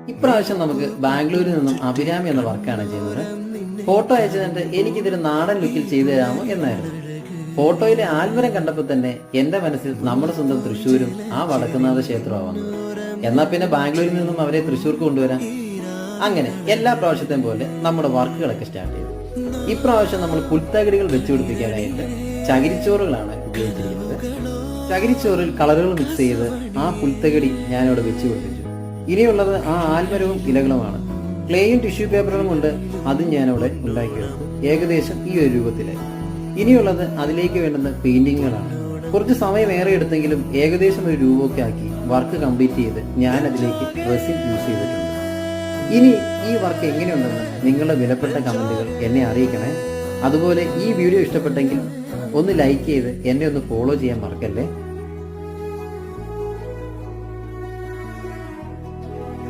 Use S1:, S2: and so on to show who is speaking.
S1: ഇപ്രാവശ്യം നമുക്ക് ബാംഗ്ലൂരിൽ നിന്നും അഭിരാമി എന്ന വർക്കാണ് ചെയ്യുന്നത്. ഫോട്ടോ അയച്ചതിട്ട് എനിക്കിതൊരു നാടൻ ലുക്കിൽ ചെയ്തു തരാമോ എന്നായിരുന്നു. ഫോട്ടോയിലെ ആൽമരം കണ്ടപ്പോൾ തന്നെ എൻ്റെ മനസ്സിൽ നമ്മുടെ സ്വന്തം തൃശ്ശൂരും ആ വടക്കുന്നാഥ ക്ഷേത്രമാണ് വന്നത്. എന്നാൽ പിന്നെ ബാംഗ്ലൂരിൽ നിന്നും അവരെ തൃശ്ശൂർക്ക് കൊണ്ടുവരാം. അങ്ങനെ എല്ലാ പ്രാവശ്യത്തെയും പോലെ നമ്മുടെ വർക്കുകളൊക്കെ സ്റ്റാർട്ട് ചെയ്തു. ഇപ്രാവശ്യം നമ്മൾ പുൽത്തകിടികൾ വെച്ചു പിടിപ്പിക്കാനായിട്ട് ചകിരിച്ചോറുകളാണ് ഉപയോഗിച്ചിരിക്കുന്നത്. ചകിരിച്ചോറിൽ കളറുകൾ മിക്സ് ചെയ്ത് ആ പുൽത്തകിടി ഞാനിവിടെ വെച്ചു പിടിപ്പിച്ചു. ഇനിയുള്ളത് ആ ആൽമരവും ഇലകളുമാണ്. ക്ലേയും ടിഷ്യൂ പേപ്പറും കൊണ്ട് അതും ഞാനിവിടെ ഉണ്ടാക്കിയെടുത്തു. ഏകദേശം ഈ ഒരു രൂപത്തിലായി. ഇനിയുള്ളത് അതിലേക്ക് വേണ്ടുന്ന പെയിന്റിങ്ങുകളാണ്. കുറച്ച് സമയം ഏറെ എടുത്തെങ്കിലും ഏകദേശം ഒരു രൂപമൊക്കെ ആക്കി വർക്ക് കംപ്ലീറ്റ് ചെയ്ത് ഞാൻ അതിലേക്ക് റെസിൻ യൂസ് ചെയ്തിട്ടുണ്ട്. ഇനി ഈ വർക്ക് എങ്ങനെയുണ്ടെന്ന് നിങ്ങളുടെ വിലപ്പെട്ട കമന്റുകൾ എന്നെ അറിയിക്കണേ. അതുപോലെ ഈ വീഡിയോ ഇഷ്ടപ്പെട്ടെങ്കിൽ ഒന്ന് ലൈക്ക് ചെയ്ത് എന്നെ ഒന്ന് ഫോളോ ചെയ്യാൻ മറക്കല്ലേ.